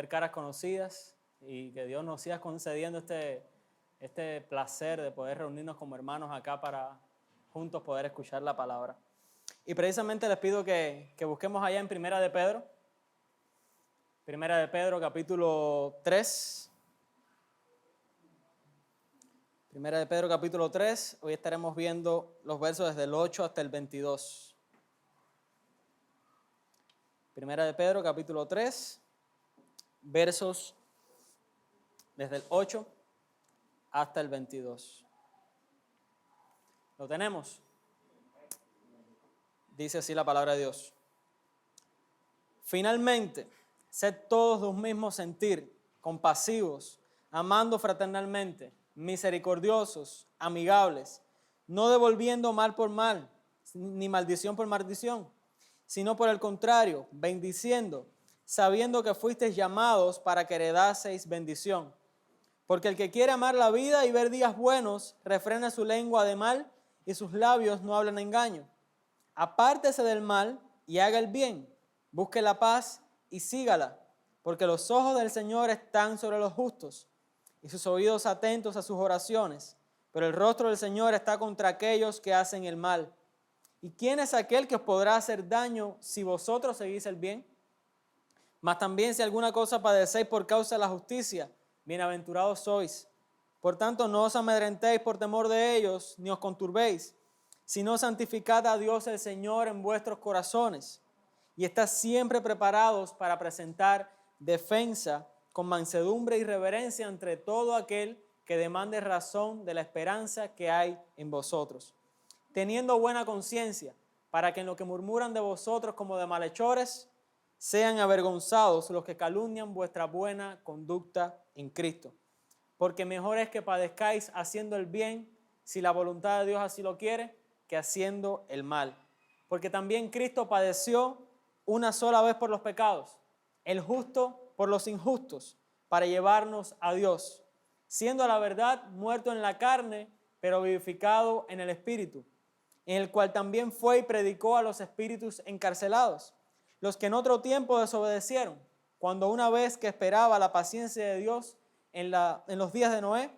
ver caras conocidas y que Dios nos siga concediendo este placer de poder reunirnos como hermanos acá para juntos poder escuchar la palabra. Y precisamente les pido que busquemos allá en Primera de Pedro. Primera de Pedro, capítulo 3. Primera de Pedro, capítulo 3. Hoy estaremos viendo los versos desde el 8 hasta el 22. Primera de Pedro, capítulo 3, versos desde el 8 hasta el 22. ¿Lo tenemos? Dice así la palabra de Dios. Finalmente, sed todos de un mismo sentir, compasivos, amando fraternalmente, misericordiosos, amigables, no devolviendo mal por mal, ni maldición por maldición, sino por el contrario, bendiciendo, sabiendo que fuisteis llamados para que heredaseis bendición. Porque el que quiere amar la vida y ver días buenos, refrena su lengua de mal y sus labios no hablan engaño. Apártese del mal y haga el bien, busque la paz y sígala, porque los ojos del Señor están sobre los justos y sus oídos atentos a sus oraciones, pero el rostro del Señor está contra aquellos que hacen el mal. ¿Y quién es aquel que os podrá hacer daño si vosotros seguís el bien? Mas también si alguna cosa padecéis por causa de la justicia, bienaventurados sois. Por tanto, no os amedrentéis por temor de ellos, ni os conturbéis, sino santificad a Dios el Señor en vuestros corazones, y estad siempre preparados para presentar defensa con mansedumbre y reverencia entre todo aquel que demande razón de la esperanza que hay en vosotros, teniendo buena conciencia, para que en lo que murmuran de vosotros como de malhechores, sean avergonzados los que calumnian vuestra buena conducta en Cristo. Porque mejor es que padezcáis haciendo el bien, si la voluntad de Dios así lo quiere, que haciendo el mal. Porque también Cristo padeció una sola vez por los pecados, el justo por los injustos, para llevarnos a Dios, siendo a la verdad muerto en la carne, pero vivificado en el Espíritu, en el cual también fue y predicó a los espíritus encarcelados, los que en otro tiempo desobedecieron, cuando una vez que esperaba la paciencia de Dios en los días de Noé,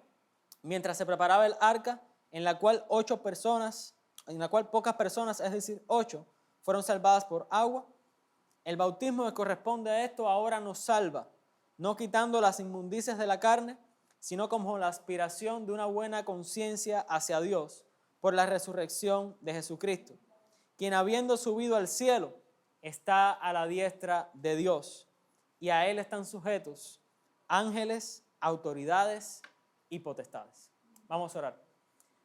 mientras se preparaba el arca, en la cual pocas personas, es decir, 8, fueron salvadas por agua. El bautismo que corresponde a esto ahora nos salva, no quitando las inmundicias de la carne, sino como la aspiración de una buena conciencia hacia Dios por la resurrección de Jesucristo, quien habiendo subido al cielo está a la diestra de Dios, y a Él están sujetos ángeles, autoridades y potestades. Vamos a orar.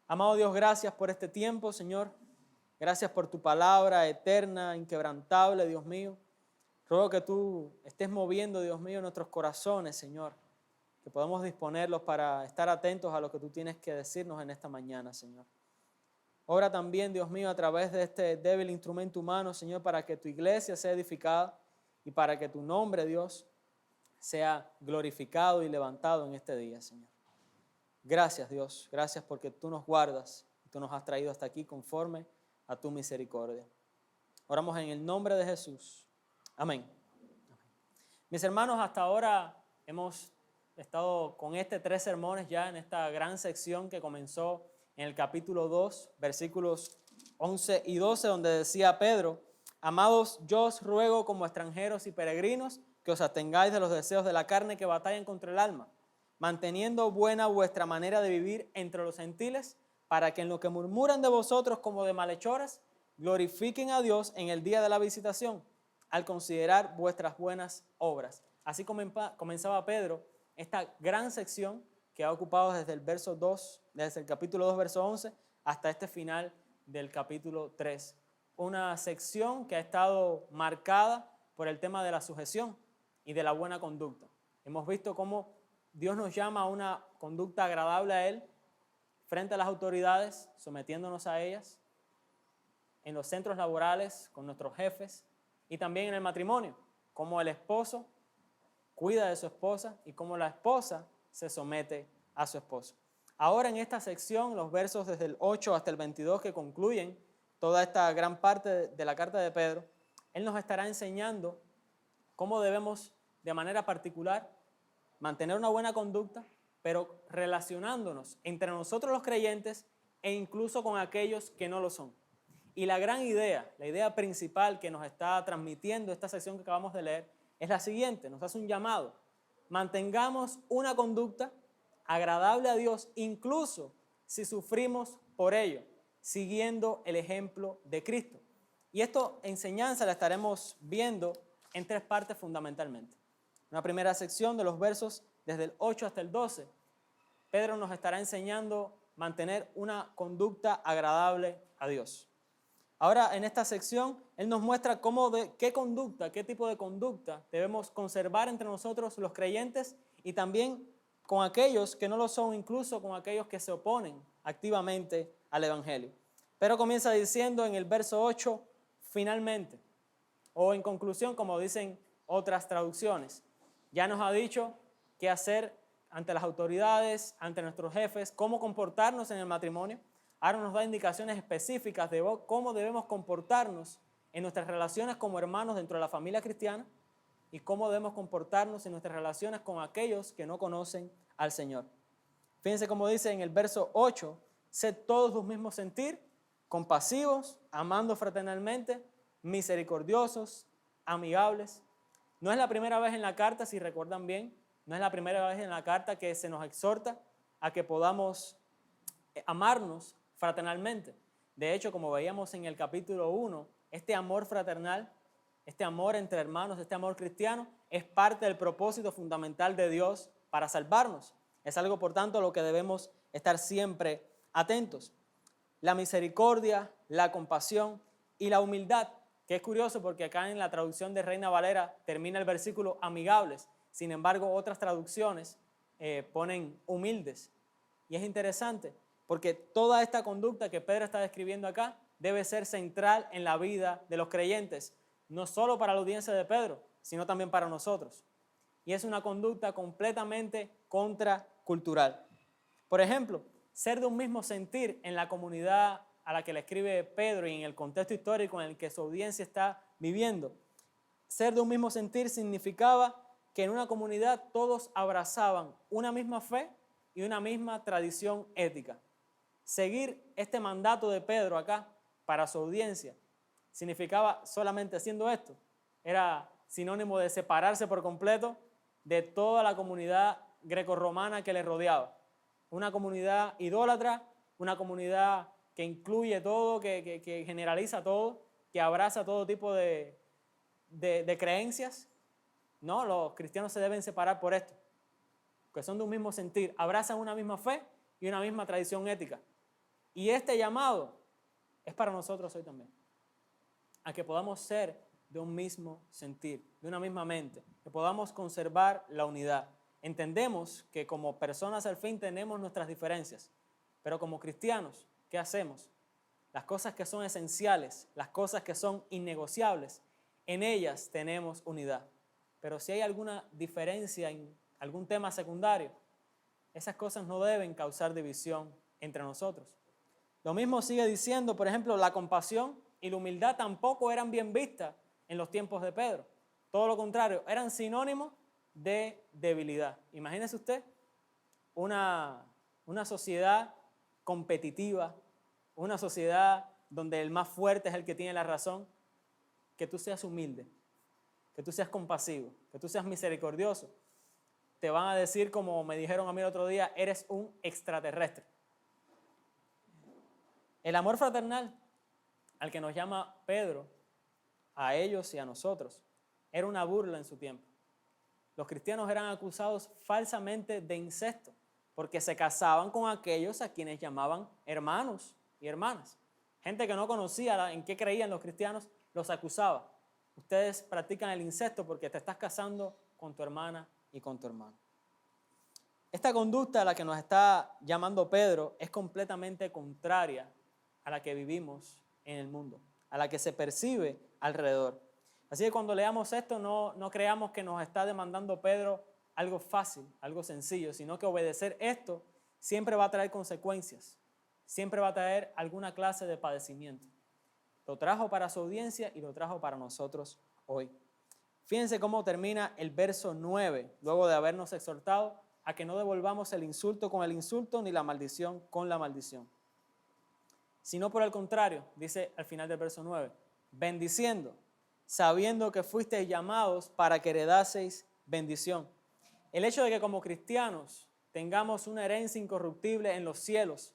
Amado Dios, gracias por este tiempo, Señor. Gracias por tu palabra eterna, inquebrantable, Dios mío. Ruego que tú estés moviendo, Dios mío, nuestros corazones, Señor, que podamos disponerlos para estar atentos a lo que tú tienes que decirnos en esta mañana, Señor. Ora también, Dios mío, a través de este débil instrumento humano, Señor, para que tu iglesia sea edificada y para que tu nombre, Dios, sea glorificado y levantado en este día, Señor. Gracias, Dios. Gracias porque tú nos guardas y tú nos has traído hasta aquí conforme a tu misericordia. Oramos en el nombre de Jesús. Amén. Mis hermanos, hasta ahora hemos estado con 3 sermones ya en esta gran sección que comenzó en el capítulo 2, versículos 11 y 12, donde decía Pedro: amados, yo os ruego como extranjeros y peregrinos que os abstengáis de los deseos de la carne que batallan contra el alma, manteniendo buena vuestra manera de vivir entre los gentiles, para que en lo que murmuran de vosotros como de malhechores, glorifiquen a Dios en el día de la visitación, al considerar vuestras buenas obras. Así comenzaba Pedro esta gran sección que ha ocupado desde el capítulo 2, verso 11, hasta este final del capítulo 3. Una sección que ha estado marcada por el tema de la sujeción y de la buena conducta. Hemos visto cómo Dios nos llama a una conducta agradable a Él frente a las autoridades, sometiéndonos a ellas, en los centros laborales, con nuestros jefes, y también en el matrimonio, cómo el esposo cuida de su esposa y cómo la esposa se somete a su esposo. Ahora en esta sección, los versos desde el 8 hasta el 22 que concluyen toda esta gran parte de la carta de Pedro, él nos estará enseñando cómo debemos de manera particular, mantener una buena conducta, pero relacionándonos entre nosotros los creyentes e incluso con aquellos que no lo son. Y la gran idea, la idea principal que nos está transmitiendo esta sección que acabamos de leer es la siguiente, nos hace un llamado. Mantengamos una conducta agradable a Dios, incluso si sufrimos por ello, siguiendo el ejemplo de Cristo. Y esta enseñanza la estaremos viendo en tres partes fundamentalmente. Una primera sección de los versos desde el 8 hasta el 12, Pedro nos estará enseñando mantener una conducta agradable a Dios. Ahora, en esta sección, él nos muestra qué tipo de conducta debemos conservar entre nosotros los creyentes y también con aquellos que no lo son, incluso con aquellos que se oponen activamente al Evangelio. Pero comienza diciendo en el verso 8, finalmente, o en conclusión, como dicen otras traducciones, ya nos ha dicho qué hacer ante las autoridades, ante nuestros jefes, cómo comportarnos en el matrimonio. Ahora nos da indicaciones específicas de cómo debemos comportarnos en nuestras relaciones como hermanos dentro de la familia cristiana y cómo debemos comportarnos en nuestras relaciones con aquellos que no conocen al Señor. Fíjense cómo dice en el verso 8, sed todos de un mismo sentir, compasivos, amando fraternalmente, misericordiosos, amigables. No es la primera vez en la carta, si recuerdan bien, no es la primera vez en la carta que se nos exhorta a que podamos amarnos fraternalmente. De hecho, como veíamos en el capítulo 1, este amor fraternal, este amor entre hermanos, este amor cristiano, es parte del propósito fundamental de Dios para salvarnos. Es algo, por tanto, a lo que debemos estar siempre atentos. La misericordia, la compasión y la humildad, que es curioso porque acá en la traducción de Reina Valera termina el versículo amigables, sin embargo otras traducciones ponen humildes. Y es interesante porque toda esta conducta que Pedro está describiendo acá debe ser central en la vida de los creyentes, no solo para la audiencia de Pedro, sino también para nosotros. Y es una conducta completamente contracultural. Por ejemplo, ser de un mismo sentir en la comunidad a la que le escribe Pedro y en el contexto histórico en el que su audiencia está viviendo. Ser de un mismo sentir significaba que en una comunidad todos abrazaban una misma fe y una misma tradición ética. Seguir este mandato de Pedro acá para su audiencia significaba solamente haciendo esto. Era sinónimo de separarse por completo de toda la comunidad grecorromana que le rodeaba. Una comunidad idólatra, una comunidad que incluye todo, que generaliza todo, que abraza todo tipo de creencias. No, los cristianos se deben separar por esto, que son de un mismo sentir, abrazan una misma fe y una misma tradición ética. Y este llamado es para nosotros hoy también, a que podamos ser de un mismo sentir, de una misma mente, que podamos conservar la unidad. Entendemos que como personas al fin tenemos nuestras diferencias, pero como cristianos, ¿qué hacemos? Las cosas que son esenciales, las cosas que son innegociables, en ellas tenemos unidad. Pero si hay alguna diferencia en algún tema secundario, esas cosas no deben causar división entre nosotros. Lo mismo sigue diciendo, por ejemplo, la compasión y la humildad tampoco eran bien vistas en los tiempos de Pedro. Todo lo contrario, eran sinónimos de debilidad. Imagínese usted una sociedad competitiva, una sociedad donde el más fuerte es el que tiene la razón, que tú seas humilde, que tú seas compasivo, que tú seas misericordioso. Te van a decir, como me dijeron a mí el otro día, eres un extraterrestre. El amor fraternal al que nos llama Pedro, a ellos y a nosotros, era una burla en su tiempo. Los cristianos eran acusados falsamente de incesto porque se casaban con aquellos a quienes llamaban hermanos y hermanas. Gente que no conocía en qué creían los cristianos los acusaba. Ustedes practican el incesto porque te estás casando con tu hermana y con tu hermano. Esta conducta a la que nos está llamando Pedro es completamente contraria a la que vivimos en el mundo, a la que se percibe alrededor. Así que cuando leamos esto no creamos que nos está demandando Pedro algo fácil, algo sencillo, sino que obedecer esto siempre va a traer consecuencias, siempre va a traer alguna clase de padecimiento. Lo trajo para su audiencia y lo trajo para nosotros hoy. Fíjense cómo termina el verso 9, luego de habernos exhortado a que no devolvamos el insulto con el insulto ni la maldición con la maldición. Sino por el contrario, dice al final del verso 9, bendiciendo, sabiendo que fuisteis llamados para que heredaseis bendición. El hecho de que como cristianos tengamos una herencia incorruptible en los cielos,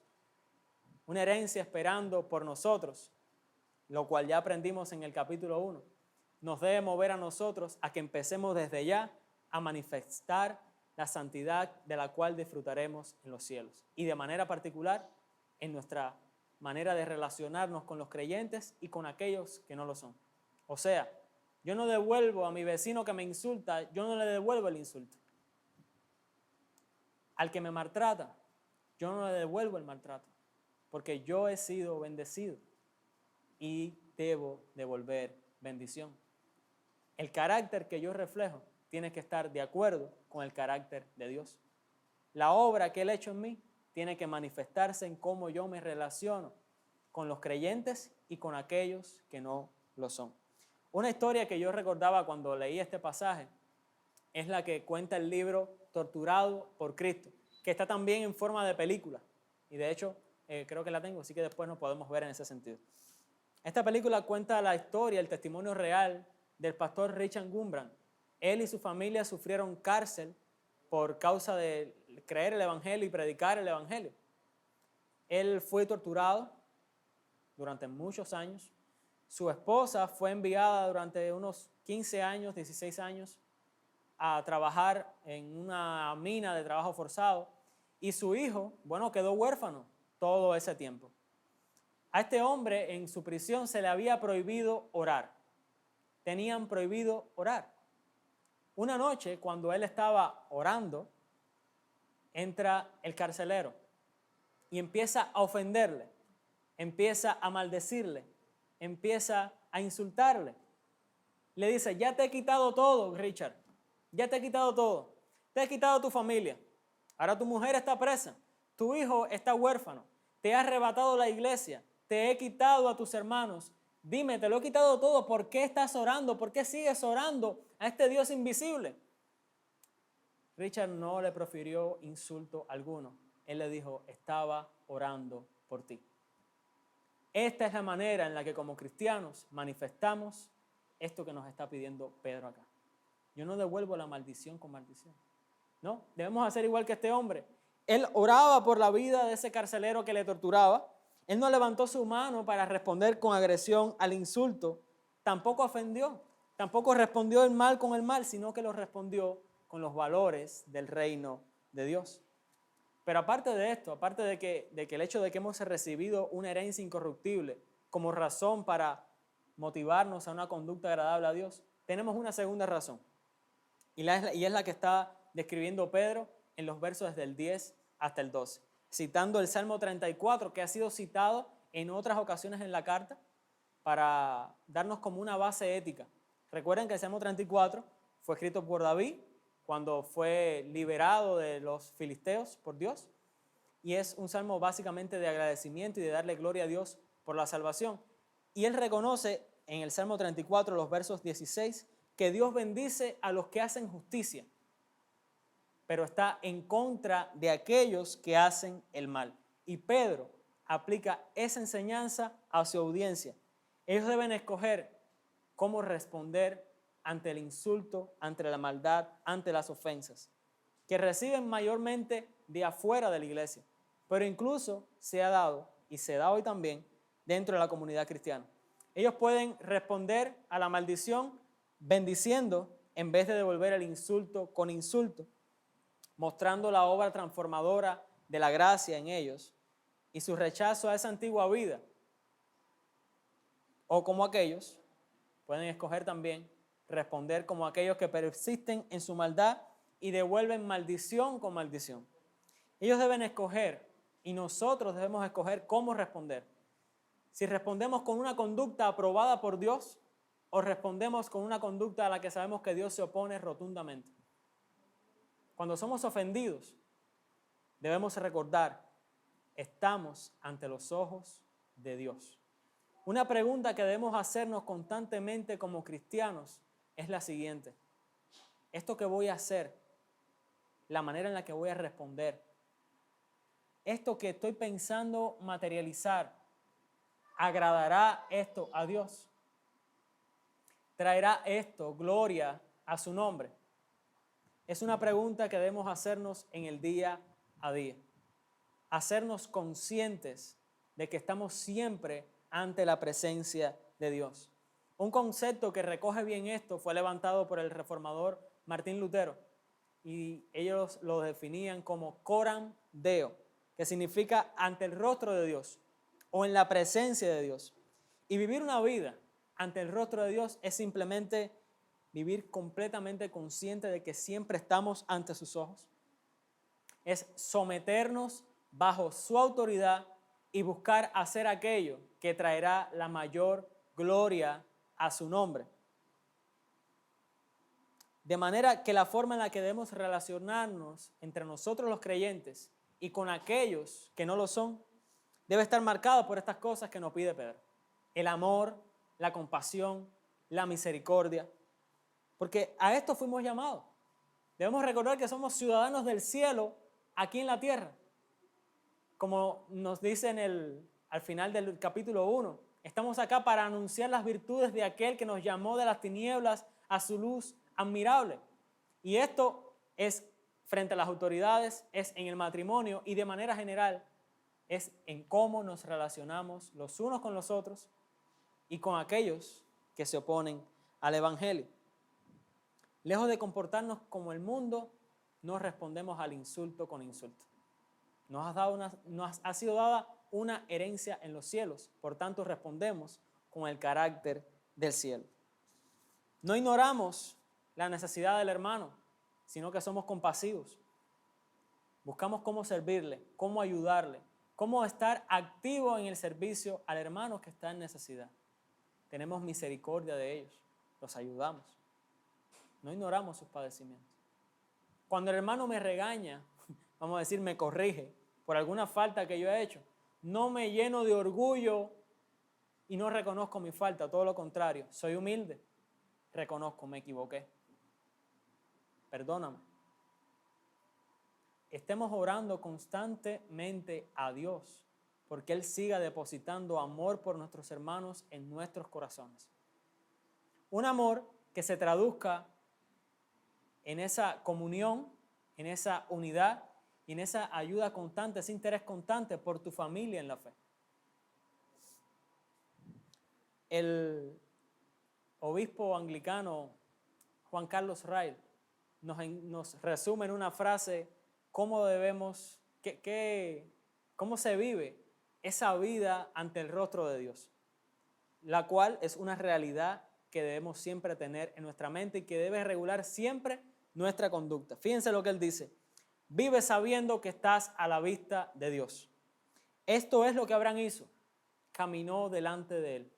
una herencia esperando por nosotros, lo cual ya aprendimos en el capítulo 1, nos debe mover a nosotros a que empecemos desde ya a manifestar la santidad de la cual disfrutaremos en los cielos. Y de manera particular en nuestra manera de relacionarnos con los creyentes y con aquellos que no lo son. O sea, yo no devuelvo a mi vecino que me insulta, yo no le devuelvo el insulto. Al que me maltrata, yo no le devuelvo el maltrato, porque yo he sido bendecido y debo devolver bendición. El carácter que yo reflejo tiene que estar de acuerdo con el carácter de Dios. La obra que Él ha hecho en mí tiene que manifestarse en cómo yo me relaciono con los creyentes y con aquellos que no lo son. Una historia que yo recordaba cuando leí este pasaje es la que cuenta el libro Torturado por Cristo, que está también en forma de película. Y de hecho, creo que la tengo, así que después nos podemos ver en ese sentido. Esta película cuenta la historia, el testimonio real del pastor Richard Wurmbrand. Él y su familia sufrieron cárcel por causa de creer el evangelio y predicar el evangelio. Él fue torturado durante muchos años. Su esposa fue enviada durante unos 15 años, 16 años, a trabajar en una mina de trabajo forzado. Y su hijo, quedó huérfano todo ese tiempo. A este hombre en su prisión se le había prohibido orar. Tenían prohibido orar. Una noche, cuando él estaba orando, entra el carcelero y empieza a ofenderle, empieza a maldecirle, empieza a insultarle. Le dice, ya te he quitado todo, Richard, ya te he quitado todo, te he quitado tu familia, ahora tu mujer está presa, tu hijo está huérfano, te he arrebatado la iglesia, te he quitado a tus hermanos. Dime, te lo he quitado todo, ¿por qué estás orando? ¿Por qué sigues orando a este Dios invisible? Richard no le profirió insulto alguno. Él le dijo, estaba orando por ti. Esta es la manera en la que como cristianos manifestamos esto que nos está pidiendo Pedro acá. Yo no devuelvo la maldición con maldición. No, debemos hacer igual que este hombre. Él oraba por la vida de ese carcelero que le torturaba. Él no levantó su mano para responder con agresión al insulto. Tampoco ofendió. Tampoco respondió el mal con el mal, sino que lo respondió con los valores del reino de Dios. Pero aparte de esto, aparte de que el hecho de que hemos recibido una herencia incorruptible como razón para motivarnos a una conducta agradable a Dios, tenemos una segunda razón. Y es la que está describiendo Pedro en los versos desde el 10 hasta el 12, citando el Salmo 34, que ha sido citado en otras ocasiones en la carta para darnos como una base ética. Recuerden que el Salmo 34 fue escrito por David cuando fue liberado de los filisteos por Dios, y es un salmo básicamente de agradecimiento y de darle gloria a Dios por la salvación. Y él reconoce en el Salmo 34, los versos 16, que Dios bendice a los que hacen justicia, pero está en contra de aquellos que hacen el mal. Y Pedro aplica esa enseñanza a su audiencia. Ellos deben escoger cómo responder ante el insulto, ante la maldad, ante las ofensas, que reciben mayormente de afuera de la iglesia, pero incluso se ha dado, y se da hoy también, dentro de la comunidad cristiana. Ellos pueden responder a la maldición bendiciendo en vez de devolver el insulto con insulto, mostrando la obra transformadora de la gracia en ellos y su rechazo a esa antigua vida. O como aquellos, pueden escoger también responder como aquellos que persisten en su maldad y devuelven maldición con maldición. Ellos deben escoger y nosotros debemos escoger cómo responder. Si respondemos con una conducta aprobada por Dios o respondemos con una conducta a la que sabemos que Dios se opone rotundamente. Cuando somos ofendidos, debemos recordar, estamos ante los ojos de Dios. Una pregunta que debemos hacernos constantemente como cristianos es la siguiente. Esto que voy a hacer, la manera en la que voy a responder, esto que estoy pensando materializar, ¿agradará esto a Dios? ¿Traerá esto gloria a su nombre? Es una pregunta que debemos hacernos en el día a día. Hacernos conscientes de que estamos siempre ante la presencia de Dios. Un concepto que recoge bien esto fue levantado por el reformador Martín Lutero y ellos lo definían como coram Deo, que significa ante el rostro de Dios o en la presencia de Dios. Y vivir una vida ante el rostro de Dios es simplemente vivir completamente consciente de que siempre estamos ante sus ojos. Es someternos bajo su autoridad y buscar hacer aquello que traerá la mayor gloria a su nombre. De manera que la forma en la que debemos relacionarnos entre nosotros los creyentes y con aquellos que no lo son, debe estar marcada por estas cosas que nos pide Pedro. El amor, la compasión, la misericordia. Porque a esto fuimos llamados. Debemos recordar que somos ciudadanos del cielo aquí en la tierra. Como nos dice al final del capítulo 1, estamos acá para anunciar las virtudes de aquel que nos llamó de las tinieblas a su luz admirable. Y esto es frente a las autoridades, es en el matrimonio y de manera general es en cómo nos relacionamos los unos con los otros y con aquellos que se oponen al Evangelio. Lejos de comportarnos como el mundo, no respondemos al insulto con insulto. Nos ha sido dada una herencia en los cielos, por tanto respondemos con el carácter del cielo. No ignoramos la necesidad del hermano, sino que somos compasivos. Buscamos cómo servirle, cómo ayudarle, cómo estar activo en el servicio al hermano que está en necesidad. Tenemos misericordia de ellos, los ayudamos. No ignoramos sus padecimientos. Cuando el hermano me regaña, vamos a decir, me corrige por alguna falta que yo he hecho, no me lleno de orgullo y no reconozco mi falta, todo lo contrario, soy humilde, reconozco, me equivoqué, perdóname. Estemos orando constantemente a Dios porque Él siga depositando amor por nuestros hermanos en nuestros corazones. Un amor que se traduzca en esa comunión, en esa unidad y en esa ayuda constante, ese interés constante por tu familia en la fe. El obispo anglicano Juan Carlos Ray nos resume en una frase cómo debemos, cómo se vive esa vida ante el rostro de Dios, la cual es una realidad que debemos siempre tener en nuestra mente y que debe regular siempre nuestra conducta. Fíjense lo que él dice: vive sabiendo que estás a la vista de Dios. Esto es lo que Abraham hizo, caminó delante de él.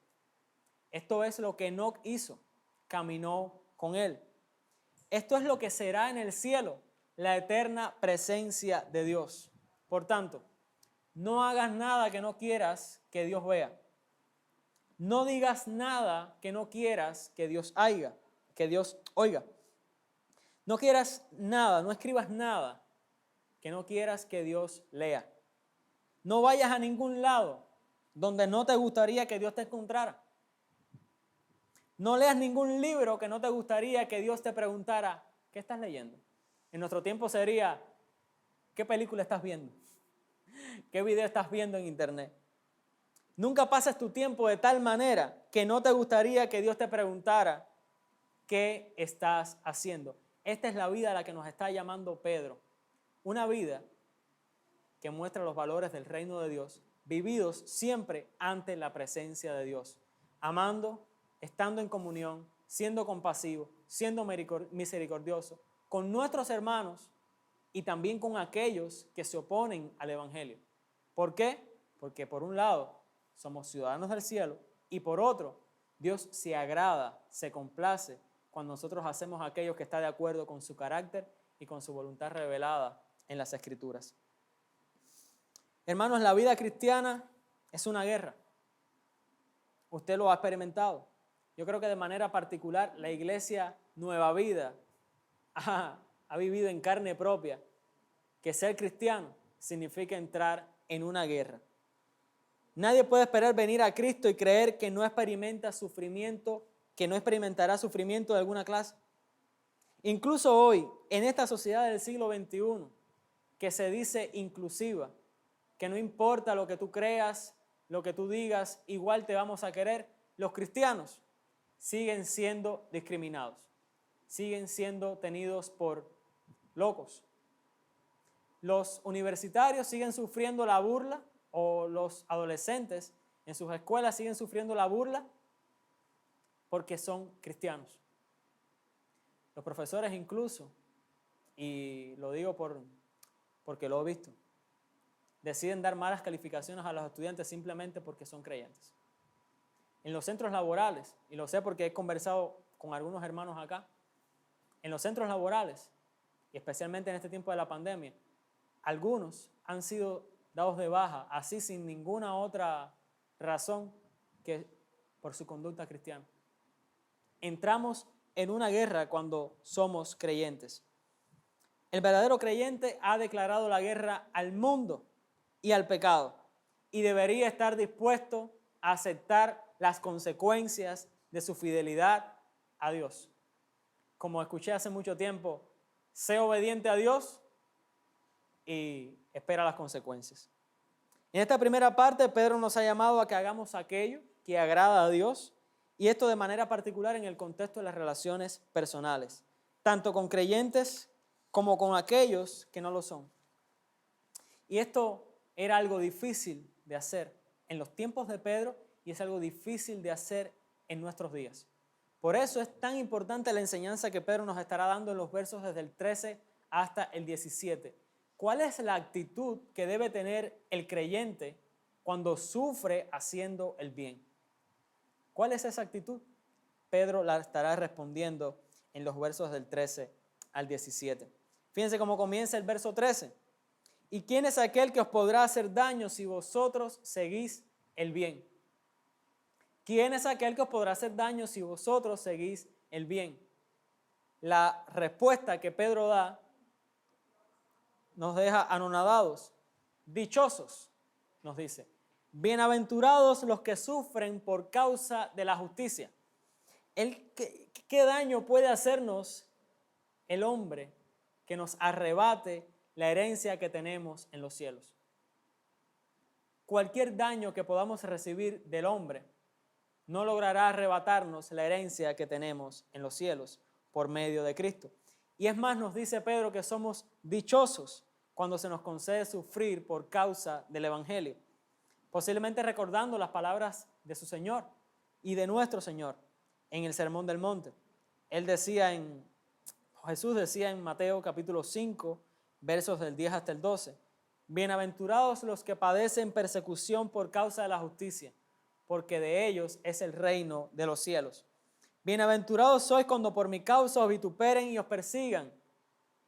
Esto es lo que Enoc hizo, caminó con él. Esto es lo que será en el cielo, la eterna presencia de Dios. Por tanto, no hagas nada que no quieras que Dios vea. No digas nada que no quieras que Dios oiga. No quieras nada, no escribas nada que no quieras que Dios lea. No vayas a ningún lado donde no te gustaría que Dios te encontrara. No leas ningún libro que no te gustaría que Dios te preguntara, ¿qué estás leyendo? En nuestro tiempo sería, ¿qué película estás viendo? ¿Qué video estás viendo en internet? Nunca pases tu tiempo de tal manera que no te gustaría que Dios te preguntara, ¿qué estás haciendo? Esta es la vida a la que nos está llamando Pedro. Una vida que muestra los valores del reino de Dios, vividos siempre ante la presencia de Dios, amando, estando en comunión, siendo compasivo, siendo misericordioso con nuestros hermanos y también con aquellos que se oponen al Evangelio. ¿Por qué? Porque por un lado somos ciudadanos del cielo y por otro Dios se agrada, se complace cuando nosotros hacemos aquello que está de acuerdo con su carácter y con su voluntad revelada en las Escrituras. Hermanos, la vida cristiana es una guerra. Usted lo ha experimentado. yo creo que de manera particular la iglesia Nueva Vida ha vivido en carne propia que ser cristiano significa entrar en una guerra. Nadie puede esperar venir a Cristo y creer que no experimenta sufrimiento, que no experimentará sufrimiento de alguna clase. Incluso hoy, en esta sociedad del siglo XXI, que se dice inclusiva, que no importa lo que tú creas, lo que tú digas, igual te vamos a querer, los cristianos siguen siendo discriminados, siguen siendo tenidos por locos. Los universitarios siguen sufriendo la burla, o los adolescentes en sus escuelas siguen sufriendo la burla porque son cristianos. Los profesores incluso, y lo digo porque lo he visto, deciden dar malas calificaciones a los estudiantes simplemente porque son creyentes. En los centros laborales, y lo sé porque he conversado con algunos hermanos acá, en los centros laborales, y especialmente en este tiempo de la pandemia, algunos han sido dados de baja, así sin ninguna otra razón que por su conducta cristiana. Entramos en una guerra cuando somos creyentes. El verdadero creyente ha declarado la guerra al mundo y al pecado y debería estar dispuesto a aceptar las consecuencias de su fidelidad a Dios. Como escuché hace mucho tiempo, sé obediente a Dios y espera las consecuencias. En esta primera parte, Pedro nos ha llamado a que hagamos aquello que agrada a Dios, y esto de manera particular en el contexto de las relaciones personales, tanto con creyentes como con aquellos que no lo son. Y esto era algo difícil de hacer en los tiempos de Pedro y es algo difícil de hacer en nuestros días. Por eso es tan importante la enseñanza que Pedro nos estará dando en los versos desde el 13 hasta el 17. ¿Cuál es la actitud que debe tener el creyente cuando sufre haciendo el bien? ¿Cuál es esa actitud? Pedro la estará respondiendo en los versos del 13 al 17. Fíjense cómo comienza el verso 13. ¿Y quién es aquel que os podrá hacer daño si vosotros seguís el bien? ¿Quién es aquel que os podrá hacer daño si vosotros seguís el bien? La respuesta que Pedro da nos deja anonadados. Dichosos, nos dice. Bienaventurados los que sufren por causa de la justicia. ¿Qué daño puede hacernos el hombre que nos arrebate la herencia que tenemos en los cielos? Cualquier daño que podamos recibir del hombre no logrará arrebatarnos la herencia que tenemos en los cielos por medio de Cristo. Y es más, nos dice Pedro que somos dichosos cuando se nos concede sufrir por causa del Evangelio. Posiblemente recordando las palabras de su Señor y de nuestro Señor en el Sermón del Monte. Jesús decía en Mateo capítulo 5, versos del 10 hasta el 12, bienaventurados los que padecen persecución por causa de la justicia, porque de ellos es el reino de los cielos. Bienaventurados sois cuando por mi causa os vituperen y os persigan,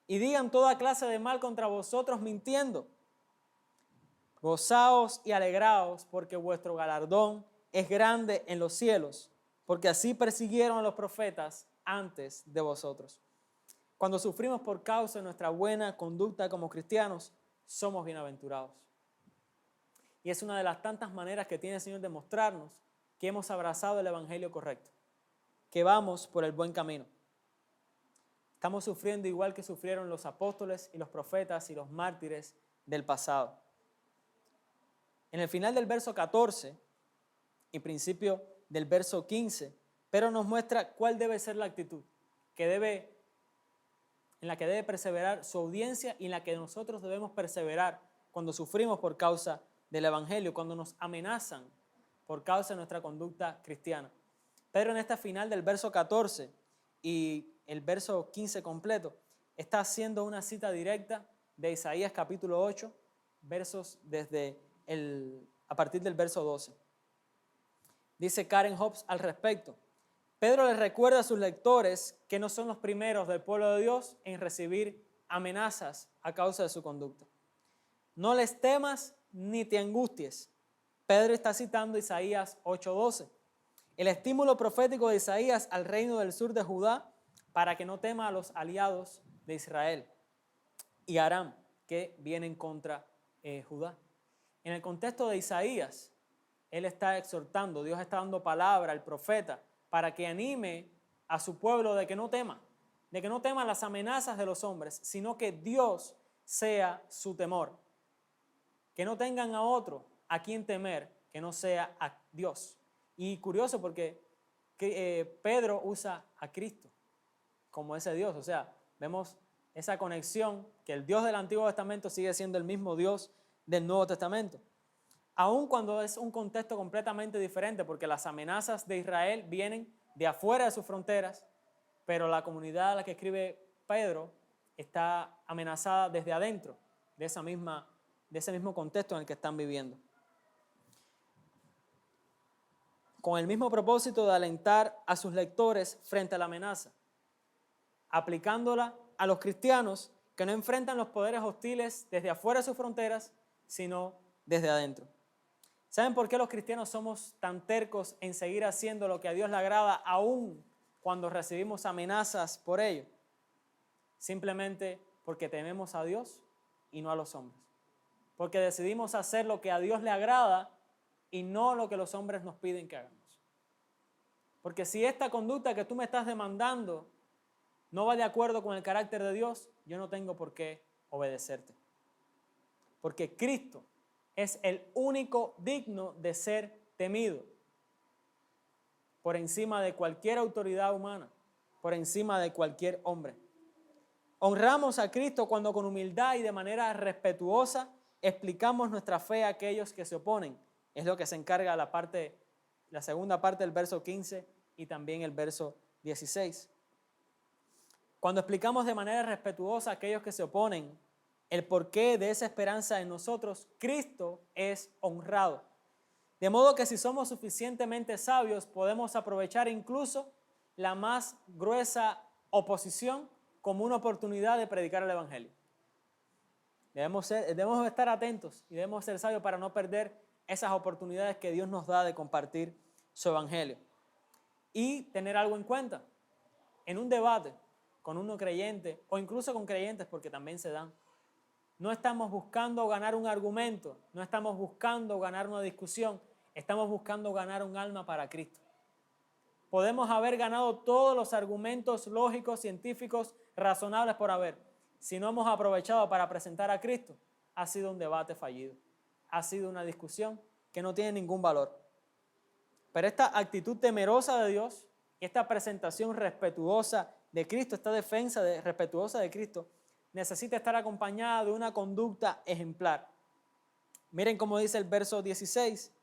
y digan toda clase de mal contra vosotros mintiendo. Gozaos y alegraos, porque vuestro galardón es grande en los cielos, porque así persiguieron a los profetas antes de vosotros. Cuando sufrimos por causa de nuestra buena conducta como cristianos, somos bienaventurados. Y es una de las tantas maneras que tiene el Señor de mostrarnos que hemos abrazado el evangelio correcto, que vamos por el buen camino. Estamos sufriendo igual que sufrieron los apóstoles y los profetas y los mártires del pasado. En el final del verso 14 y principio del verso 15, Pedro nos muestra cuál debe ser la actitud en la que debe perseverar su audiencia y en la que nosotros debemos perseverar cuando sufrimos por causa del evangelio, cuando nos amenazan por causa de nuestra conducta cristiana. Pedro en esta final del verso 14 y el verso 15 completo está haciendo una cita directa de Isaías capítulo 8, versos a partir del verso 12. Dice Karen Hobbs al respecto: Pedro les recuerda a sus lectores que no son los primeros del pueblo de Dios en recibir amenazas a causa de su conducta. No les temas ni te angusties. Pedro está citando Isaías 8:12. El estímulo profético de Isaías al reino del sur de Judá para que no tema a los aliados de Israel y Aram, que vienen contra Judá. En el contexto de Isaías, él está exhortando, Dios está dando palabra al profeta para que anime a su pueblo de que no tema las amenazas de los hombres, sino que Dios sea su temor. Que no tengan a otro a quien temer, que no sea a Dios. Y curioso porque Pedro usa a Cristo como ese Dios, o sea, vemos esa conexión que el Dios del Antiguo Testamento sigue siendo el mismo Dios del Nuevo Testamento. Aun cuando es un contexto completamente diferente, porque las amenazas de Israel vienen de afuera de sus fronteras, pero la comunidad a la que escribe Pedro está amenazada desde adentro de ese mismo contexto en el que están viviendo. Con el mismo propósito de alentar a sus lectores frente a la amenaza, aplicándola a los cristianos que no enfrentan los poderes hostiles desde afuera de sus fronteras, sino desde adentro. ¿Saben por qué los cristianos somos tan tercos en seguir haciendo lo que a Dios le agrada aún cuando recibimos amenazas por ello? Simplemente porque tememos a Dios y no a los hombres. Porque decidimos hacer lo que a Dios le agrada y no lo que los hombres nos piden que hagamos. Porque si esta conducta que tú me estás demandando no va de acuerdo con el carácter de Dios, yo no tengo por qué obedecerte. Porque Cristo es el único digno de ser temido por encima de cualquier autoridad humana, por encima de cualquier hombre. Honramos a Cristo cuando con humildad y de manera respetuosa explicamos nuestra fe a aquellos que se oponen. Es lo que se encarga la segunda parte del verso 15 y también el verso 16. Cuando explicamos de manera respetuosa a aquellos que se oponen el porqué de esa esperanza en nosotros, Cristo es honrado. De modo que si somos suficientemente sabios, podemos aprovechar incluso la más gruesa oposición como una oportunidad de predicar el Evangelio. Debemos estar atentos y debemos ser sabios para no perder esas oportunidades que Dios nos da de compartir su Evangelio. Y tener algo en cuenta, en un debate con uno creyente o incluso con creyentes, porque también se dan, no estamos buscando ganar un argumento, no estamos buscando ganar una discusión, estamos buscando ganar un alma para Cristo. Podemos haber ganado todos los argumentos lógicos, científicos, razonables por haber. Si no hemos aprovechado para presentar a Cristo, ha sido un debate fallido. Ha sido una discusión que no tiene ningún valor. Pero esta actitud temerosa de Dios, esta presentación respetuosa de Cristo, esta defensa respetuosa de Cristo, necesita estar acompañada de una conducta ejemplar. Miren cómo dice el verso 16,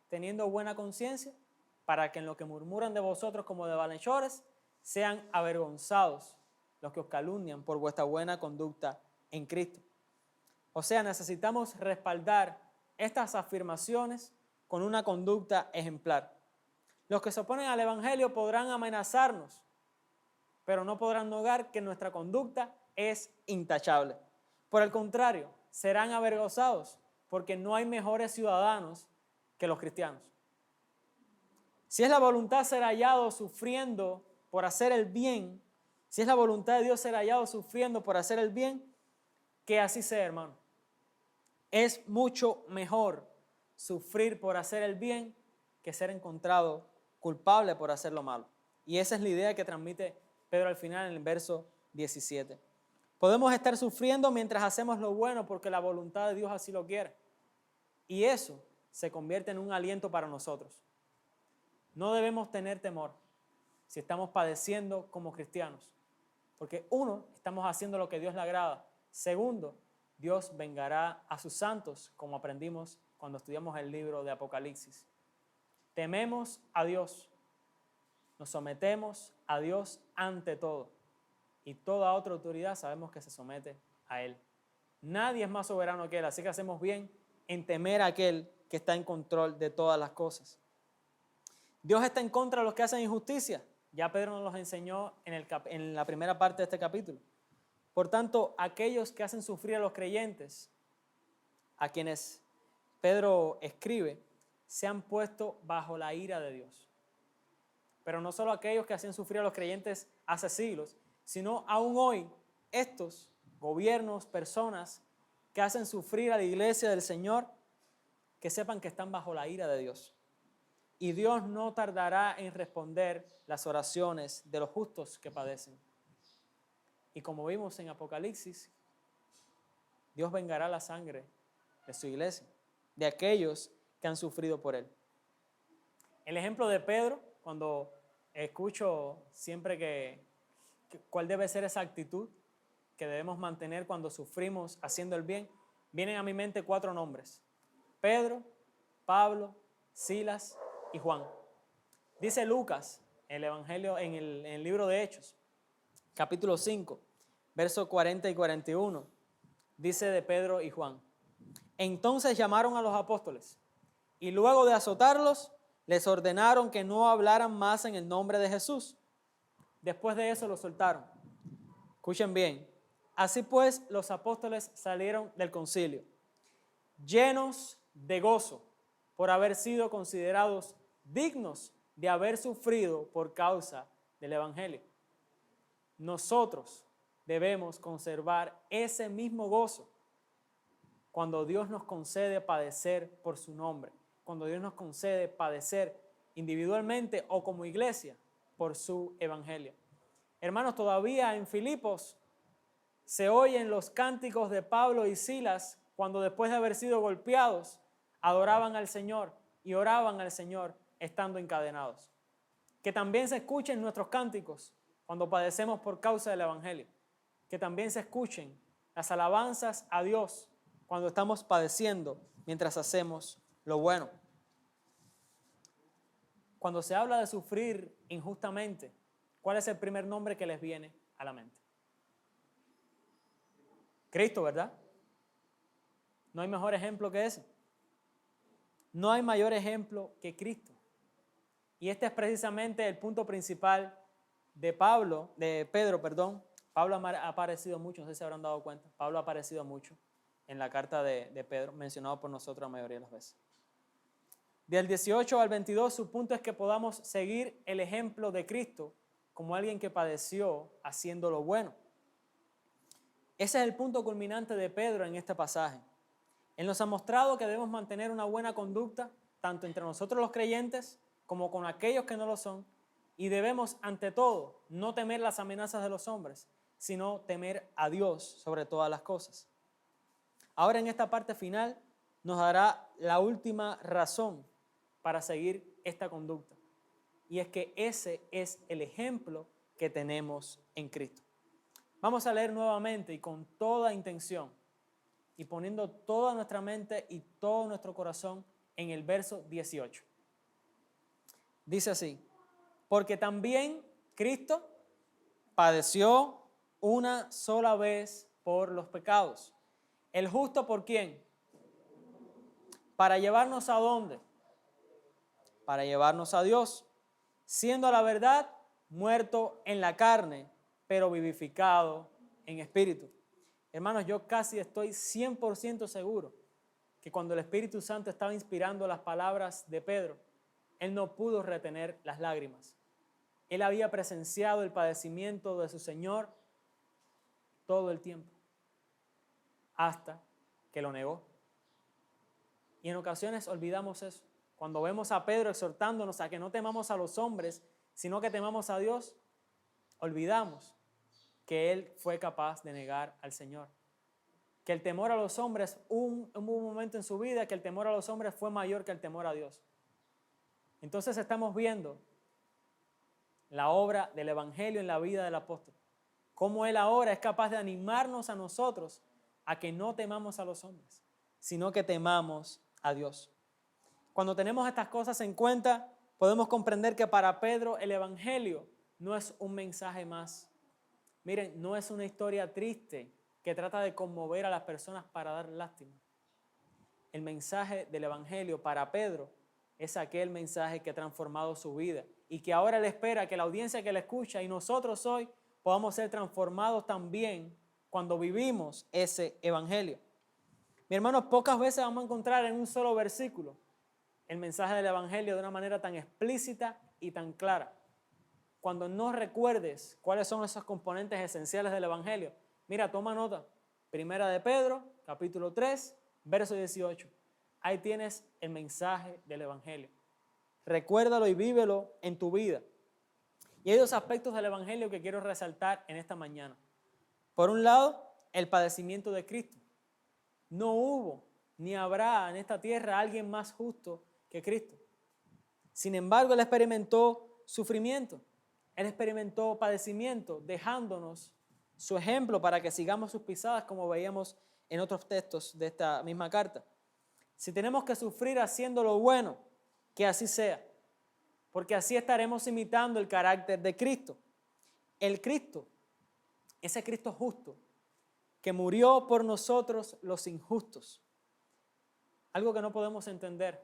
teniendo buena conciencia, para que en lo que murmuran de vosotros como de malhechores, sean avergonzados los que os calumnian por vuestra buena conducta en Cristo. O sea, necesitamos respaldar estas afirmaciones con una conducta ejemplar. Los que se oponen al Evangelio podrán amenazarnos, pero no podrán negar que nuestra conducta es intachable. Por el contrario, serán avergonzados porque no hay mejores ciudadanos que los cristianos. Si es la voluntad ser hallado sufriendo por hacer el bien, si es la voluntad de Dios ser hallado sufriendo por hacer el bien, que así sea, hermano. Es mucho mejor sufrir por hacer el bien que ser encontrado culpable por hacer lo malo. Y esa es la idea que transmite Pedro al final en el verso 17. Podemos estar sufriendo mientras hacemos lo bueno porque la voluntad de Dios así lo quiere. Y eso se convierte en un aliento para nosotros. No debemos tener temor si estamos padeciendo como cristianos. Porque uno, estamos haciendo lo que Dios le agrada. Segundo, Dios vengará a sus santos, como aprendimos cuando estudiamos el libro de Apocalipsis. Tememos a Dios. Nos sometemos a Dios ante todo. Y toda otra autoridad sabemos que se somete a Él. Nadie es más soberano que Él, así que hacemos bien en temer a aquel que está en control de todas las cosas. Dios está en contra de los que hacen injusticia. Ya Pedro nos los enseñó en la primera parte de este capítulo. Por tanto, aquellos que hacen sufrir a los creyentes, a quienes Pedro escribe, se han puesto bajo la ira de Dios. pero no solo aquellos que hacían sufrir a los creyentes hace siglos, sino aún hoy estos gobiernos, personas que hacen sufrir a la iglesia del Señor, que sepan que están bajo la ira de Dios. Y Dios no tardará en responder las oraciones de los justos que padecen. Y como vimos en Apocalipsis, Dios vengará la sangre de su iglesia, de aquellos que han sufrido por Él. El ejemplo de Pedro, cuando escucho siempre cuál debe ser esa actitud que debemos mantener cuando sufrimos haciendo el bien, vienen a mi mente 4 nombres: Pedro, Pablo, Silas y Juan. Dice Lucas, el Evangelio en el libro de Hechos, capítulo 5, versos 40 y 41, dice de Pedro y Juan: entonces llamaron a los apóstoles y luego de azotarlos, les ordenaron que no hablaran más en el nombre de Jesús. Después de eso los soltaron. Escuchen bien. Así pues, los apóstoles salieron del concilio, llenos de gozo por haber sido considerados dignos de haber sufrido por causa del Evangelio. Nosotros debemos conservar ese mismo gozo cuando Dios nos concede padecer por su nombre, cuando Dios nos concede padecer individualmente o como iglesia por su Evangelio. Hermanos, todavía en Filipos se oyen los cánticos de Pablo y Silas cuando después de haber sido golpeados, adoraban al Señor y oraban al Señor estando encadenados. Que también se escuchen nuestros cánticos cuando padecemos por causa del Evangelio. Que también se escuchen las alabanzas a Dios cuando estamos padeciendo mientras hacemos lo bueno. Cuando se habla de sufrir injustamente, ¿cuál es el primer nombre que les viene a la mente? Cristo, ¿verdad? No hay mejor ejemplo que ese. No hay mayor ejemplo que Cristo. Y este es precisamente el punto principal de Pedro. Pablo ha aparecido mucho, no sé si se habrán dado cuenta. Pablo ha aparecido mucho en la carta de Pedro, mencionado por nosotros la mayoría de las veces. Del 18 al 22, su punto es que podamos seguir el ejemplo de Cristo como alguien que padeció haciendo lo bueno. Ese es el punto culminante de Pedro en este pasaje. Él nos ha mostrado que debemos mantener una buena conducta, tanto entre nosotros los creyentes como con aquellos que no lo son, y debemos, ante todo, no temer las amenazas de los hombres, sino temer a Dios sobre todas las cosas. Ahora, en esta parte final, nos dará la última razón para seguir esta conducta, y es que ese es el ejemplo que tenemos en Cristo. Vamos a leer nuevamente y con toda intención y poniendo toda nuestra mente y todo nuestro corazón en el verso 18. Dice así: porque también Cristo padeció una sola vez por los pecados. ¿El justo por quién? ¿Para llevarnos a dónde? Para llevarnos a Dios, siendo a la verdad muerto en la carne, pero vivificado en espíritu. Hermanos, yo casi estoy 100% seguro que cuando el Espíritu Santo estaba inspirando las palabras de Pedro, él no pudo retener las lágrimas. Él había presenciado el padecimiento de su Señor todo el tiempo, hasta que lo negó. Y en ocasiones olvidamos eso. Cuando vemos a Pedro exhortándonos a que no temamos a los hombres, sino que temamos a Dios, olvidamos que él fue capaz de negar al Señor. Que el temor a los hombres, hubo un momento en su vida que el temor a los hombres fue mayor que el temor a Dios. Entonces estamos viendo la obra del Evangelio en la vida del apóstol. Cómo él ahora es capaz de animarnos a nosotros a que no temamos a los hombres, sino que temamos a Dios. Cuando tenemos estas cosas en cuenta, podemos comprender que para Pedro el Evangelio no es un mensaje más. Miren, no es una historia triste que trata de conmover a las personas para dar lástima. El mensaje del Evangelio para Pedro es aquel mensaje que ha transformado su vida y que ahora él espera que la audiencia que le escucha y nosotros hoy podamos ser transformados también cuando vivimos ese Evangelio. Mi hermano, pocas veces vamos a encontrar en un solo versículo el mensaje del Evangelio de una manera tan explícita y tan clara. cuando no recuerdes cuáles son esos componentes esenciales del Evangelio, mira, toma nota. Primera de Pedro, capítulo 3, verso 18. Ahí tienes el mensaje del Evangelio. Recuérdalo y vívelo en tu vida. Y hay dos aspectos del Evangelio que quiero resaltar en esta mañana. Por un lado, el padecimiento de Cristo. No hubo ni habrá en esta tierra alguien más justo que Cristo. Sin embargo, Él experimentó sufrimiento. Él experimentó padecimiento, dejándonos su ejemplo para que sigamos sus pisadas, como veíamos en otros textos de esta misma carta. Si tenemos que sufrir haciendo lo bueno, que así sea, porque así estaremos imitando el carácter de Cristo. El Cristo, ese Cristo justo, que murió por nosotros los injustos. Algo que no podemos entender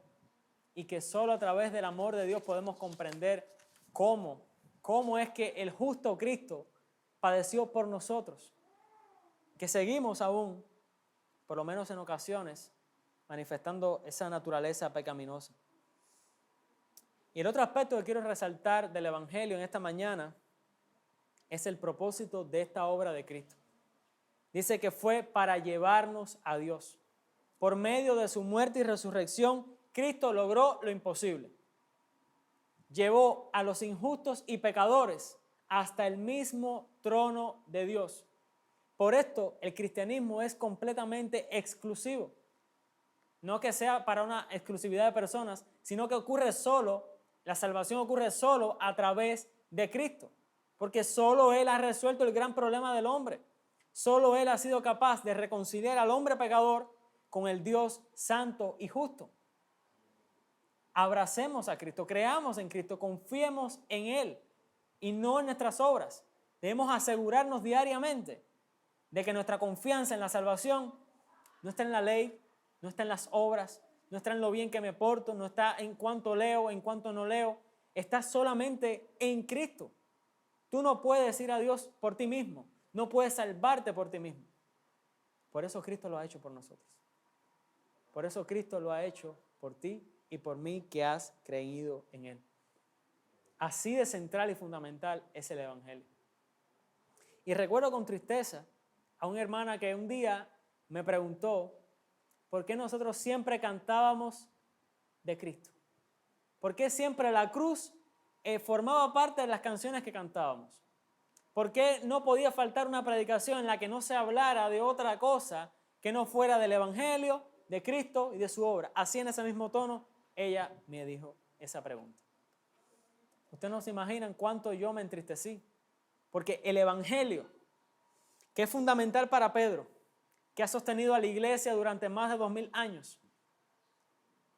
y que solo a través del amor de Dios podemos comprender cómo es que el justo Cristo padeció por nosotros, que seguimos aún, por lo menos en ocasiones, manifestando esa naturaleza pecaminosa. Y el otro aspecto que quiero resaltar del Evangelio en esta mañana es el propósito de esta obra de Cristo. Dice que fue para llevarnos a Dios. Por medio de su muerte y resurrección, Cristo logró lo imposible. Llevó a los injustos y pecadores hasta el mismo trono de Dios. Por esto, el cristianismo es completamente exclusivo. No que sea para una exclusividad de personas, sino que la salvación ocurre solo a través de Cristo. Porque solo Él ha resuelto el gran problema del hombre. Solo Él ha sido capaz de reconciliar al hombre pecador con el Dios santo y justo. Abracemos a Cristo, creamos en Cristo, confiemos en Él y no en nuestras obras. Debemos asegurarnos diariamente de que nuestra confianza en la salvación no está en la ley, no está en las obras, no está en lo bien que me porto, no está en cuánto leo, en cuánto no leo, está solamente en Cristo. Tú no puedes ir a Dios por ti mismo, no puedes salvarte por ti mismo. Por eso Cristo lo ha hecho por nosotros. Por eso Cristo lo ha hecho por ti y por mí que has creído en Él. Así de central y fundamental es el Evangelio. Y recuerdo con tristeza a una hermana que un día me preguntó por qué nosotros siempre cantábamos de Cristo. ¿Por qué siempre la cruz formaba parte de las canciones que cantábamos? ¿Por qué no podía faltar una predicación en la que no se hablara de otra cosa que no fuera del Evangelio, de Cristo y de su obra? Así en ese mismo tono, ella me dijo esa pregunta. Ustedes no se imaginan cuánto yo me entristecí, porque el Evangelio, que es fundamental para Pedro, que ha sostenido a la iglesia durante más de 2000 años,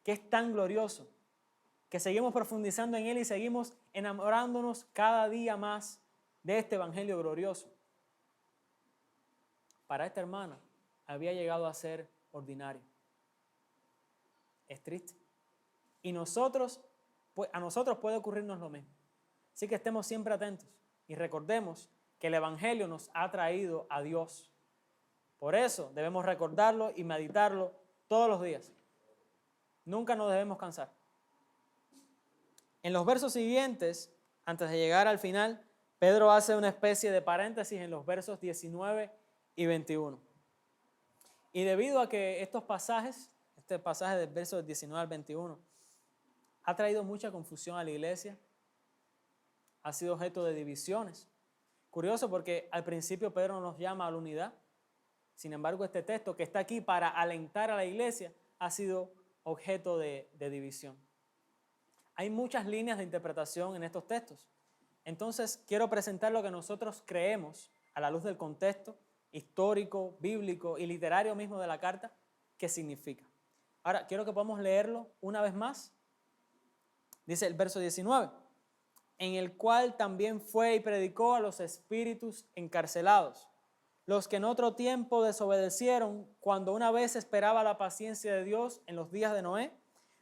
que es tan glorioso, que seguimos profundizando en él y seguimos enamorándonos cada día más de este Evangelio glorioso. Para esta hermana había llegado a ser ordinario. Es triste. Y a nosotros puede ocurrirnos lo mismo. Así que estemos siempre atentos y recordemos que el Evangelio nos ha traído a Dios. Por eso debemos recordarlo y meditarlo todos los días. Nunca nos debemos cansar. En los versos siguientes, antes de llegar al final, Pedro hace una especie de paréntesis en los versos 19 y 21. Y debido a que este pasaje del verso 19 al 21, ha traído mucha confusión a la iglesia, ha sido objeto de divisiones. Curioso porque al principio Pedro nos llama a la unidad. Sin embargo, este texto que está aquí para alentar a la iglesia ha sido objeto de división. Hay muchas líneas de interpretación en estos textos. Entonces, quiero presentar lo que nosotros creemos a la luz del contexto histórico, bíblico y literario mismo de la carta, qué significa. Ahora, quiero que podamos leerlo una vez más. Dice el verso 19, en el cual también fue y predicó a los espíritus encarcelados, los que en otro tiempo desobedecieron cuando una vez esperaba la paciencia de Dios en los días de Noé,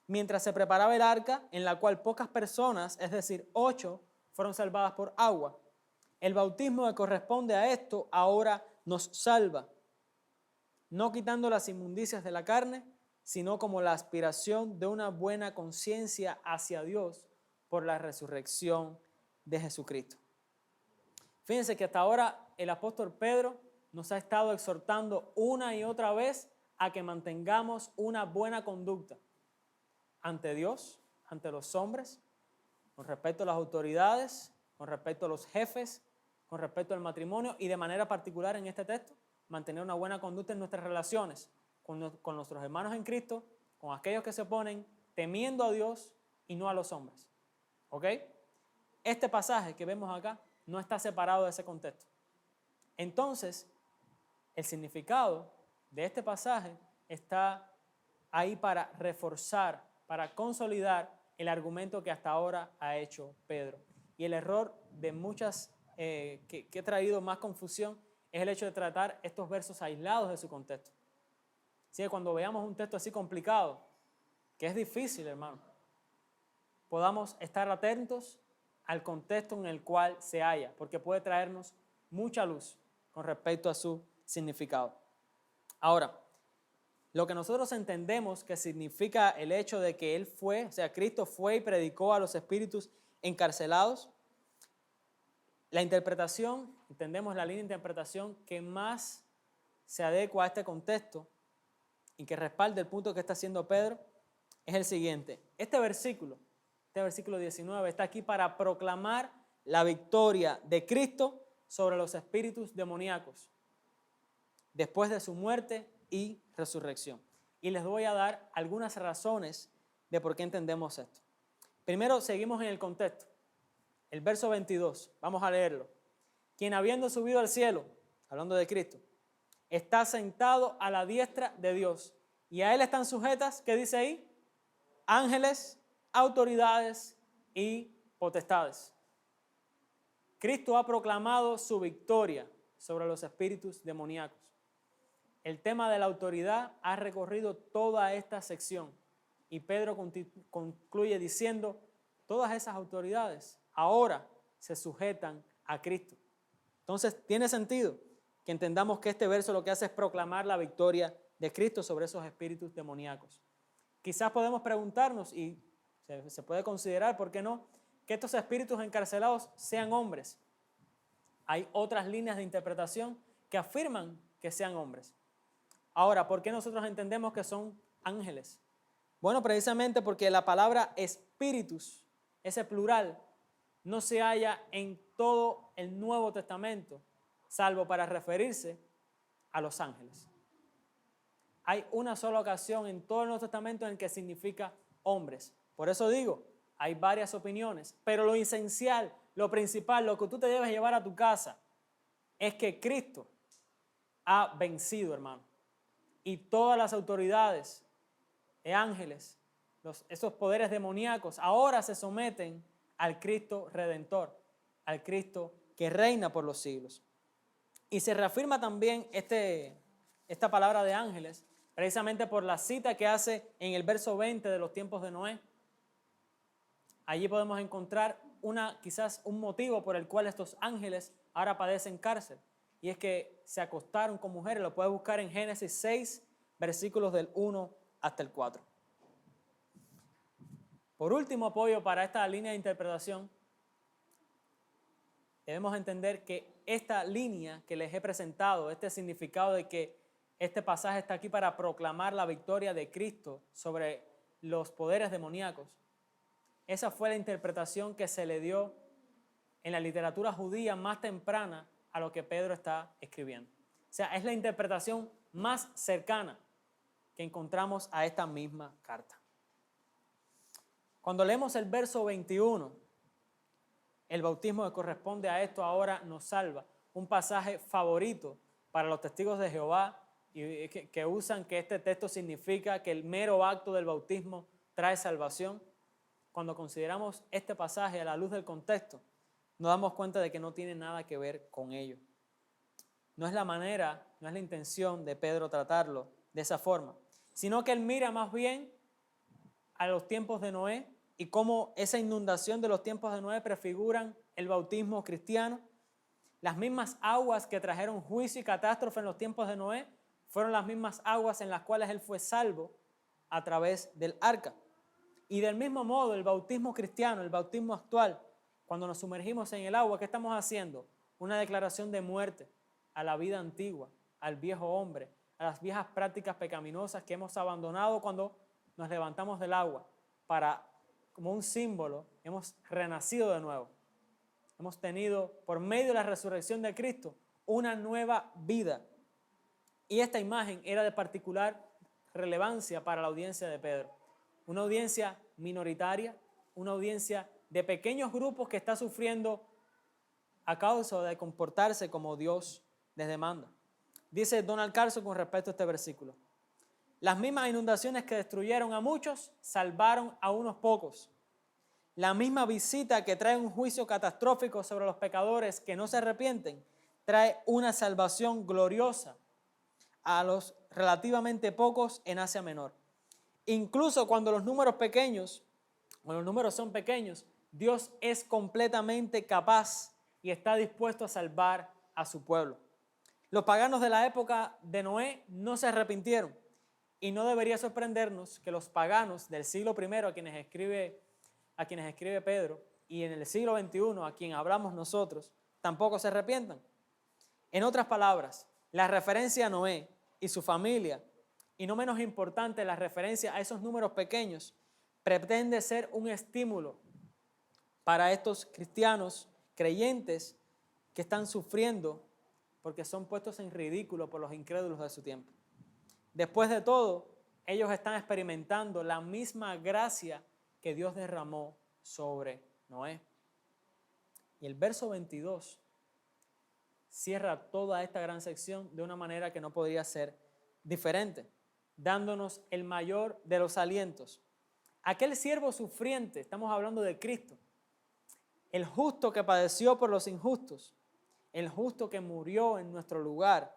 mientras se preparaba el arca, en la cual pocas personas, es decir, 8, fueron salvadas por agua. El bautismo que corresponde a esto ahora nos salva, no quitando las inmundicias de la carne, sino como la aspiración de una buena conciencia hacia Dios por la resurrección de Jesucristo. Fíjense que hasta ahora el apóstol Pedro nos ha estado exhortando una y otra vez a que mantengamos una buena conducta ante Dios, ante los hombres, con respecto a las autoridades, con respecto a los jefes, con respecto al matrimonio y de manera particular en este texto, mantener una buena conducta en nuestras relaciones con nuestros hermanos en Cristo, con aquellos que se oponen, temiendo a Dios y no a los hombres. ¿Ok? Este pasaje que vemos acá no está separado de ese contexto. Entonces, el significado de este pasaje está ahí para reforzar, para consolidar el argumento que hasta ahora ha hecho Pedro. Y el error de muchas que ha traído más confusión es el hecho de tratar estos versos aislados de su contexto. Así que cuando veamos un texto así complicado, que es difícil, hermano, podamos estar atentos al contexto en el cual se halla, porque puede traernos mucha luz con respecto a su significado. Ahora, lo que nosotros entendemos que significa el hecho de que Él fue, o sea, Cristo fue y predicó a los espíritus encarcelados, la interpretación, entendemos la línea de interpretación que más se adecua a este contexto y que respalda el punto que está haciendo Pedro, es el siguiente. Este versículo 19, está aquí para proclamar la victoria de Cristo sobre los espíritus demoníacos después de su muerte y resurrección. Y les voy a dar algunas razones de por qué entendemos esto. Primero, seguimos en el contexto. El verso 22, vamos a leerlo. Quien habiendo subido al cielo, hablando de Cristo, está sentado a la diestra de Dios. Y a Él están sujetas, ¿qué dice ahí? Ángeles, autoridades y potestades. Cristo ha proclamado su victoria sobre los espíritus demoníacos. El tema de la autoridad ha recorrido toda esta sección y Pedro concluye diciendo, todas esas autoridades ahora se sujetan a Cristo. Entonces tiene sentido que entendamos que este verso lo que hace es proclamar la victoria de Cristo sobre esos espíritus demoníacos. Quizás podemos preguntarnos, y se puede considerar, ¿por qué no?, que estos espíritus encarcelados sean hombres. Hay otras líneas de interpretación que afirman que sean hombres. Ahora, ¿por qué nosotros entendemos que son ángeles? Bueno, precisamente porque la palabra espíritus, ese plural, no se halla en todo el Nuevo Testamento, salvo para referirse a los ángeles. Hay una sola ocasión en todo el Nuevo Testamento en que significa hombres. Por eso digo, hay varias opiniones, pero lo esencial, lo principal, lo que tú te debes llevar a tu casa es que Cristo ha vencido, hermano. Y todas las autoridades de ángeles, esos poderes demoníacos, ahora se someten al Cristo Redentor, al Cristo que reina por los siglos. Y se reafirma también esta palabra de ángeles, precisamente por la cita que hace en el verso 20 de los tiempos de Noé. Allí podemos encontrar quizás un motivo por el cual estos ángeles ahora padecen cárcel. Y es que se acostaron con mujeres, lo puedes buscar en Génesis 6, versículos del 1 hasta el 4. Por último, apoyo para esta línea de interpretación, debemos entender que esta línea que les he presentado, este significado de que este pasaje está aquí para proclamar la victoria de Cristo sobre los poderes demoníacos, esa fue la interpretación que se le dio en la literatura judía más temprana a lo que Pedro está escribiendo. O sea, es la interpretación más cercana que encontramos a esta misma carta. Cuando leemos el verso 21, el bautismo que corresponde a esto ahora nos salva, un pasaje favorito para los testigos de Jehová y que usan que este texto significa que el mero acto del bautismo trae salvación. Cuando consideramos este pasaje a la luz del contexto, nos damos cuenta de que no tiene nada que ver con ello. No es la manera, no es la intención de Pedro tratarlo de esa forma, sino que él mira más bien a los tiempos de Noé y cómo esa inundación de los tiempos de Noé prefiguran el bautismo cristiano. Las mismas aguas que trajeron juicio y catástrofe en los tiempos de Noé fueron las mismas aguas en las cuales él fue salvo a través del arca. Y del mismo modo, el bautismo cristiano, el bautismo actual, Cuando nos sumergimos en el agua, ¿qué estamos haciendo? Una declaración de muerte a la vida antigua, al viejo hombre, a las viejas prácticas pecaminosas que hemos abandonado cuando nos levantamos del agua, para, como un símbolo, hemos renacido de nuevo. Hemos tenido, por medio de la resurrección de Cristo, una nueva vida. Y esta imagen era de particular relevancia para la audiencia de Pedro. Una audiencia minoritaria, una audiencia de pequeños grupos que está sufriendo a causa de comportarse como Dios les demanda. Dice Donald Carson con respecto a este versículo: las mismas inundaciones que destruyeron a muchos salvaron a unos pocos. La misma visita que trae un juicio catastrófico sobre los pecadores que no se arrepienten trae una salvación gloriosa a los relativamente pocos en Asia Menor. Incluso cuando los números son pequeños, Dios es completamente capaz y está dispuesto a salvar a su pueblo. Los paganos de la época de Noé no se arrepintieron, y no debería sorprendernos que los paganos del siglo I a quienes escribe Pedro, y en el siglo XXI a quien hablamos nosotros, tampoco se arrepientan. En otras palabras, la referencia a Noé y su familia, y no menos importante, la referencia a esos números pequeños, pretende ser un estímulo para estos cristianos creyentes que están sufriendo porque son puestos en ridículo por los incrédulos de su tiempo. Después de todo, ellos están experimentando la misma gracia que Dios derramó sobre Noé. Y el verso 22 cierra toda esta gran sección de una manera que no podría ser diferente, dándonos el mayor de los alientos. Aquel siervo sufriente, estamos hablando de Cristo, el justo que padeció por los injustos, el justo que murió en nuestro lugar,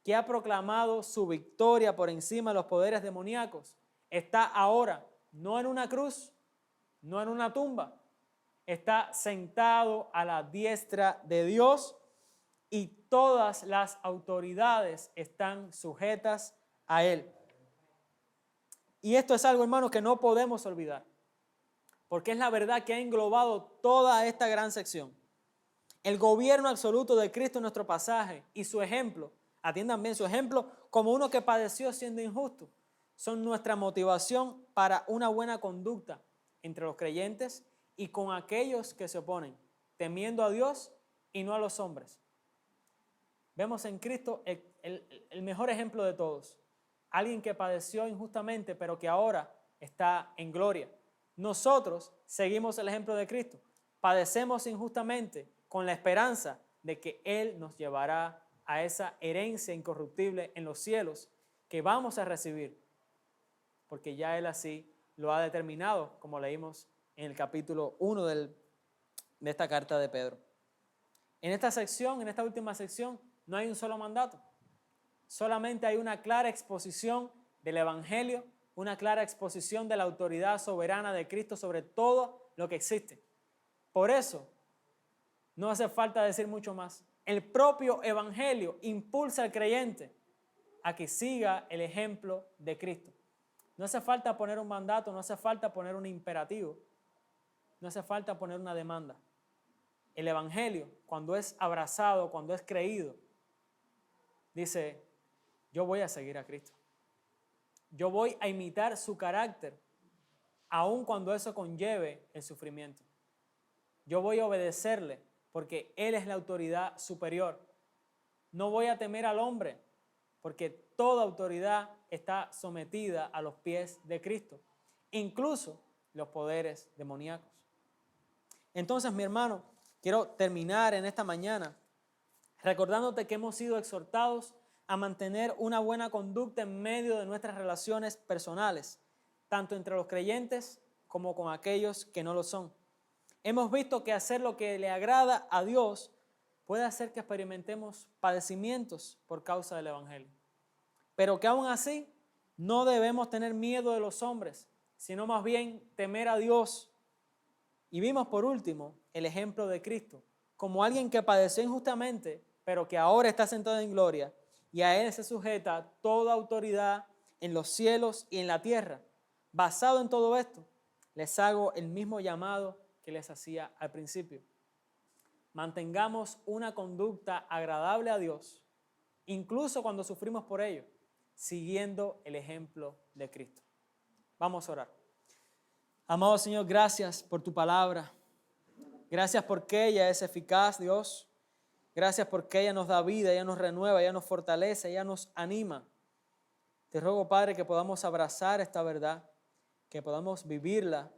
que ha proclamado su victoria por encima de los poderes demoníacos, está ahora no en una cruz, no en una tumba, está sentado a la diestra de Dios, y todas las autoridades están sujetas a Él. Y esto es algo, hermanos, que no podemos olvidar, porque es la verdad que ha englobado toda esta gran sección. El gobierno absoluto de Cristo en nuestro pasaje y su ejemplo, atiendan bien su ejemplo, como uno que padeció siendo injusto, son nuestra motivación para una buena conducta entre los creyentes y con aquellos que se oponen, temiendo a Dios y no a los hombres. Vemos en Cristo el mejor ejemplo de todos, alguien que padeció injustamente pero que ahora está en gloria. Nosotros seguimos el ejemplo de Cristo, padecemos injustamente con la esperanza de que Él nos llevará a esa herencia incorruptible en los cielos que vamos a recibir, porque ya Él así lo ha determinado, como leímos en el capítulo 1 de esta carta de Pedro. En esta última sección, no hay un solo mandato, solamente hay una clara exposición del Evangelio, una clara exposición de la autoridad soberana de Cristo sobre todo lo que existe. Por eso, no hace falta decir mucho más. El propio Evangelio impulsa al creyente a que siga el ejemplo de Cristo. No hace falta poner un mandato, no hace falta poner un imperativo, no hace falta poner una demanda. El Evangelio, cuando es abrazado, cuando es creído, dice: yo voy a seguir a Cristo. Yo voy a imitar su carácter, aun cuando eso conlleve el sufrimiento. Yo voy a obedecerle porque Él es la autoridad superior. No voy a temer al hombre porque toda autoridad está sometida a los pies de Cristo, incluso los poderes demoníacos. Entonces, mi hermano, quiero terminar en esta mañana recordándote que hemos sido exhortados a mantener una buena conducta en medio de nuestras relaciones personales, tanto entre los creyentes como con aquellos que no lo son. Hemos visto que hacer lo que le agrada a Dios puede hacer que experimentemos padecimientos por causa del Evangelio, pero que aún así no debemos tener miedo de los hombres, sino más bien temer a Dios. Y vimos por último el ejemplo de Cristo, como alguien que padeció injustamente, pero que ahora está sentado en gloria, y a Él se sujeta toda autoridad en los cielos y en la tierra. Basado en todo esto, les hago el mismo llamado que les hacía al principio. mantengamos una conducta agradable a Dios, incluso cuando sufrimos por ello, siguiendo el ejemplo de Cristo. Vamos a orar. Amado Señor, gracias por tu palabra. Gracias porque ella es eficaz, Dios. Gracias porque ella nos da vida, ella nos renueva, ella nos fortalece, ella nos anima. Te ruego, Padre, que podamos abrazar esta verdad, que podamos vivirla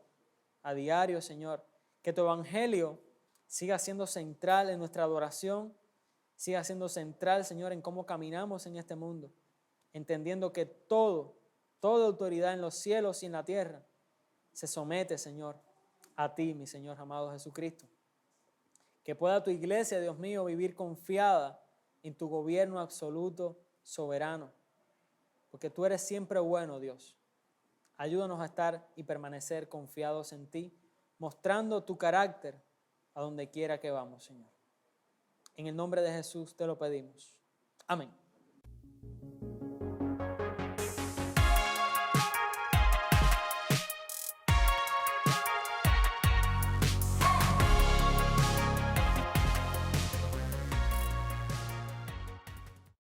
a diario, Señor. Que tu evangelio siga siendo central en nuestra adoración, siga siendo central, Señor, en cómo caminamos en este mundo, entendiendo que toda autoridad en los cielos y en la tierra se somete, Señor, a ti, mi Señor amado Jesucristo. Que pueda tu iglesia, Dios mío, vivir confiada en tu gobierno absoluto, soberano, porque tú eres siempre bueno, Dios. Ayúdanos a estar y permanecer confiados en ti, mostrando tu carácter a donde quiera que vamos, Señor. En el nombre de Jesús te lo pedimos. Amén.